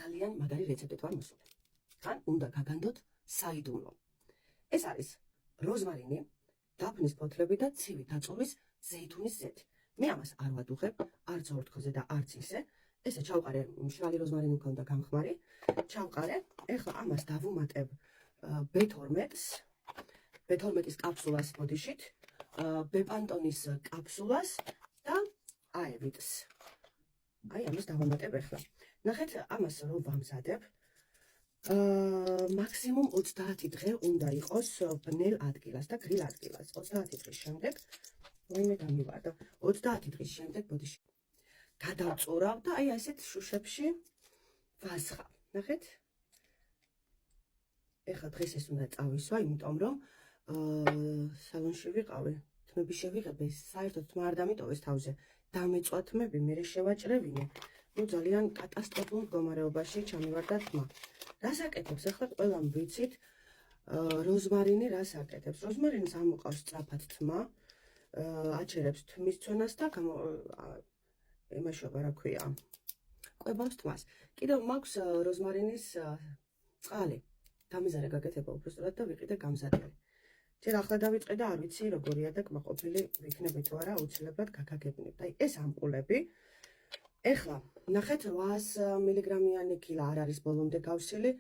ძალიან მაგარი რეცეპტით ვარ მოსული. თან უნდა გაგანდოთ საიდუმლო. ეს არის როზმარინი, დაფნის ფოთლები და ცივი დაწვრის ზეითუნის ზეთი. მე ამას არ ვადუღებ, არც ორთქლზე და არც ისე. ესე ჩავყარე, მშრალი როზმარინი მქონდა გამხმარი. ჩავყარე, ეხლა ამას დავუმატებ B12-ს, B12-ის კაფსულას ბოდიშით, ბეპანტონის კაფსულას და აევიტს. აი ამას დავამატებ ეხლა. ნახეთ, ამას რო ვამზადებ, მაქსიმუმ 30 დღე უნდა იყოს ბნელ ადგილას და გრილ ადგილას. 30 დღის შემდეგ, ვინმე გამივარდა, 30 დღის შემდეგ ბოდიში გადავწურავ და აი ასეთ შუშებში ვასხავ. ნახეთ? ეხლა დღეს ეს უნდა წავისვა, იმიტომ რომ სალონში ვიყავი, თმები შევიღებე, საერთოდ თმა არ დამიტოვეს თავზე. დამეწვა თმები, მერე შევაჭრევინე. ნუ ძალიან კატასტროფულ მდგომარეობაში ჩამივარდა თმა. რას აკეთებს? ახლა ყველამ ვიცით, როზმარინი რას აკეთებს? როზმარინს ამოყავს სწრაფად თმა, აჩერებს თმის ცვენას და იმაშობა, რა ქვია, კვებავს თმას. კიდევ მაქვს როზმარინის წყალი. დამიზარე გაკეთება უბრალოდ და ვიყიდე გამზადილი. ჯერ ახლა დავიწყე და არ ვიცი როგორია და კმაყოფილი ვიქნები თუ არა, აუცილებლად გაგაგებინებ. აი ეს ამპულები ეხლა ნახეთ 800 მილიგრამიანი კილა არ არის ბოლომდე გავსილი.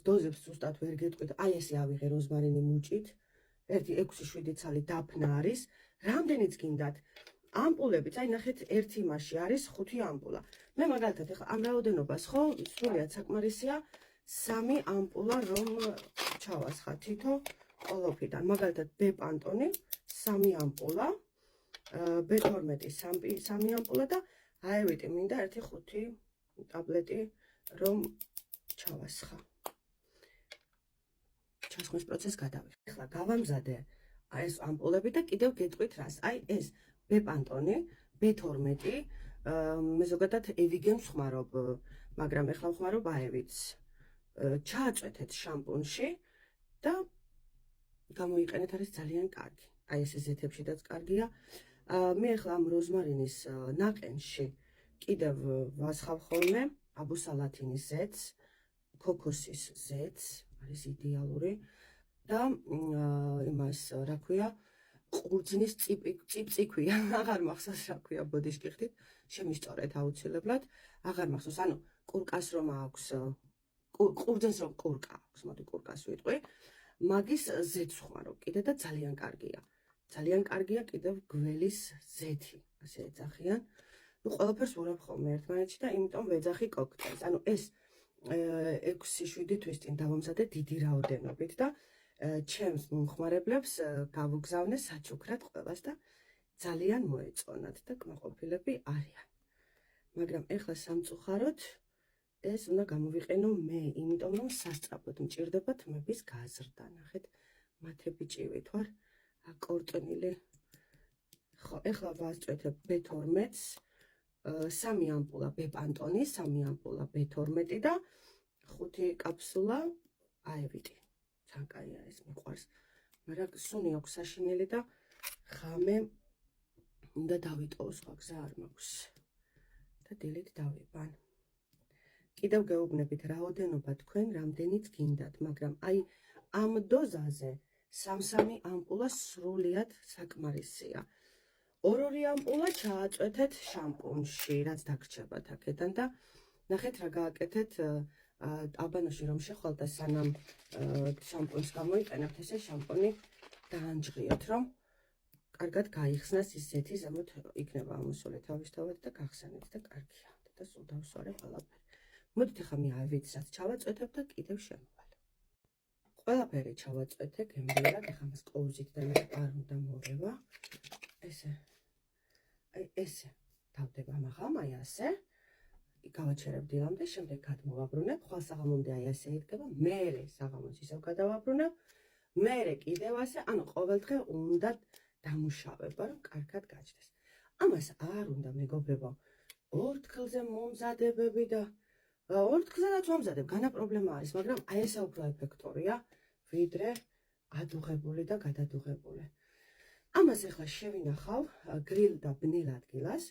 დოზებს ზუსტად ვერ გეტყვით. აი ესე ავიღე როზმარინი მუჭით. 1-6-7 ცალი დაფნა არის. რამდენიც გინდათ ამპულებიც, აი ნახეთ, ერთი მასში არის 5 ამპულა. მე მაგალითად ეხლა ამ რაოდენობას ხო, სრულიად საკმარისია 3 ამპულა რომ ჩავასხა თითო ყოლოფიდან. მაგალითად ბეპანტონი 3 ამპულა, B12 3 ამპულა და აევიტი მინდა 1-5 ტაბლეტი რომ ჩავასხა. ჩასხმის პროცესს გადავიღე. ეხლა გავამზადე ეს ამპულები და კიდევ გეტყვით რას. აი ეს ბეპანტონი, B12, მე ზოგადად ევიგენს ხმარობ, მაგრამ ეხლა ვხმარობ აევიტს. ჩააწვეთეთ შამპუნში და გამოიყენეთ, არის ძალიან კარგი. აი ეს ზეთებშიდაც კარგია. მე ეხლა ამ როზმარინის ნაყენში კიდევ ვასხავ ხოლმე აბუსალათინის ზეთს, ქოქოსის ზეთს, არის იდეალური და იმას, რა ქვია, ყურძნის წიფწიქვია, აღარ მახსოვს რა ქვია ბოდიშკი ხდით, შემისწორეთ აუცილებლად, აღარ მახსოვს, ანუ კურკას რომ აქვს, ყურძენს რომ კურკა აქვს, მოდი კურკას ვიტყვი, მაგის ზეთს ვხმარობ კიდე და ძალიან კარგია. ძალიან კარგია კიდევ გველის ზეთი, ასე ეძახიან. ნუ ყველაფერს ვურებ ხოლმე ერთმანეთში და იმიტომ ვეძახი კოქტეილს. ანუ ეს 6-7 თვის წინ დავამზადე დიდი რაოდენობით და ჩემს მომხმარებლებს გავუგზავნე საჩუქრად ყველას და ძალიან მოეწონათ და კმაყოფილები არიან. მაგრამ ეხლა სამწუხაროდ ეს უნდა გამოვიყენო მე, იმიტომ რომ სასწრაფოდ მჭირდება თმების გაზრდა. ნახეთ, მათები ჭივით ვარ, აკორტნილი. ხო, ეხლა ვასწვეთებ B12-ს, 3 ამპულა ბეპანტონი, 3 ამპულა B12 და 5 კაფსულა აევიტი. ძალიან კაია ეს მიყვარს. მაგრამ სუნი აქვს საშინელი და ხამე უნდა დავიტოვო, სხვა გზა არ მაქვს. და დილით დავიბან. კიდევ გეუბნებით რაოდენობა თქვენ რამდენიც გინდათ, მაგრამ აი ამ დოზაზე 3 ამპულა სრულიად საკმარისია. 2 ამპულა ჩააწვეთეთ შამპუნში, რაც დაგრჩებათ აქედან და ნახეთ რა გააკეთეთ აბანოში რომ შეხვალთ და სანამ შამპუნს გამოიყენებთ, ესე შამპუნი დაანჯღიოთ, რომ კარგად გაიხსნას ის ზეთი, ზემოთ იქნება ამოსული თავისთავად და გახსენეთ და კარგია. და სულ დავსვარე ყველაფერი. მოდით ახლა მე აევიტსაც ჩავაწვეთებ და კიდევ შემოვალ. ყველაფერი ჩავაწვეთე გემრიელად, ახლა მას კოუზით და არ უნდა მორევა. ესე დავდება მაღამ, აი ასე. გავაჩერებ დილამდე, შემდეგ გადმოვაბრუნებ, ხვალ საღამომდე აი ასე იდგება, მერე საღამოს ისევ გადავაბრუნებ, მერე კიდევ ასე, ანუ ყოველ დღე უნდა დამუშავება, რომ კარგად გაჩნდეს. ამას არ უნდა მეგობრებო, ორთქლზე მომზადებები და ორთქლზედაც ვამზადებ, განა პრობლემა არის, მაგრამ აი ესე უფრო ეფექტურია, ვიდრე ადუღებული და გადადუღებული. ამას ახლა შევინახავ გრილ და ბნელ ადგილას,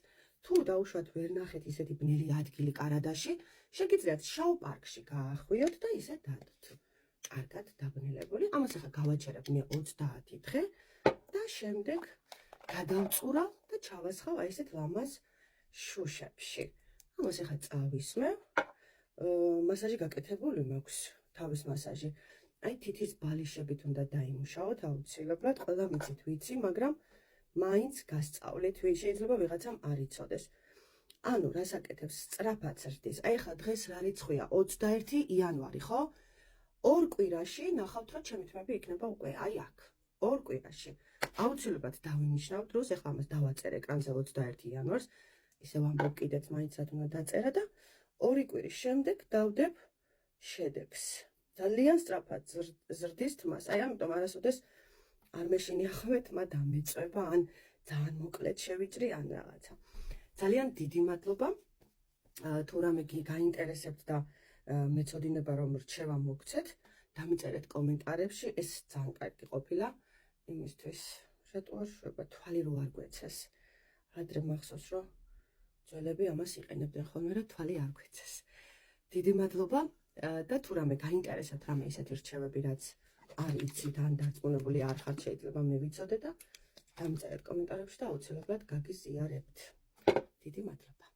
თუ დაუშვათ ვერ ნახეთ ისეთი ბნელი ადგილი კარადაში, შეგიძლიათ შავ პარკში გაახვიოთ და ისე დადოთ. კარგად დაბნელებული. ამას ახლა გავაჩერებ მე 30 დღე და შემდეგ გადავწურავ და ჩავასხავ აი ესეთ ლამაზ შუშებში. ამას ახლა წავისმევ. მასაჟი გაკეთებული მაქვს, თავის მასაჟი. აი თითის ბალიშებით უნდა დაიმუშაოთ აუცილებლად, ყველა მიცით ვიცი, მაგრამ მაინც გასწავლით, შეიძლება ვიღაცამ არ იცოდეს. ანუ რას აკეთებს? სწრაფად ზრდის. აი ახლა დღეს რა რიცხვია? 21 იანვარი, ხო? 2 კვირაში ნახავთ, რომ ჩემი თმები იქნება უკვე აი აქ. 2 კვირაში. აუცილებლად დავინიშნავ დროს, ახლა ამას დავაწერ ეკრანზე 21 იანვარს. ისე ვამბობ კიდეც მაინცად უნდა დაწერა და 2 კვირის შემდეგ დავდებ შედეგს. ძალიან სწრაფად ზრდის თმას. აი ამიტომ არასოდეს არ მეშინიახავე თმა დამეწვება, ან ძალიან მოკლედ შევიჭრი, ან რაღაცა. ძალიან დიდი მადლობა. თუ რამე გაინტერესებთ და მეწოდინება რომ რჩევა მოგცეთ, დამიწერეთ კომენტარებში, ეს ძალიან კარგი ყოფილა იმისთვის. რატო არ შვება თვალი რო არ გვეცეს. ადრე მახსოვს რომ ძველები ამას იყენებდნენ ხოლმე, რომ თვალი არ გვეცეს. დიდი მადლობა და თუ რამე გაინტერესებთ რამე ისეთი რჩევები, რაც არ იცით ან დარწმუნებული არ ხართ, შეიძლება მე ვიცოდე და დამწერეთ კომენტარებში და აუცილებლად გაგიზიარებთ. დიდი მადლობა.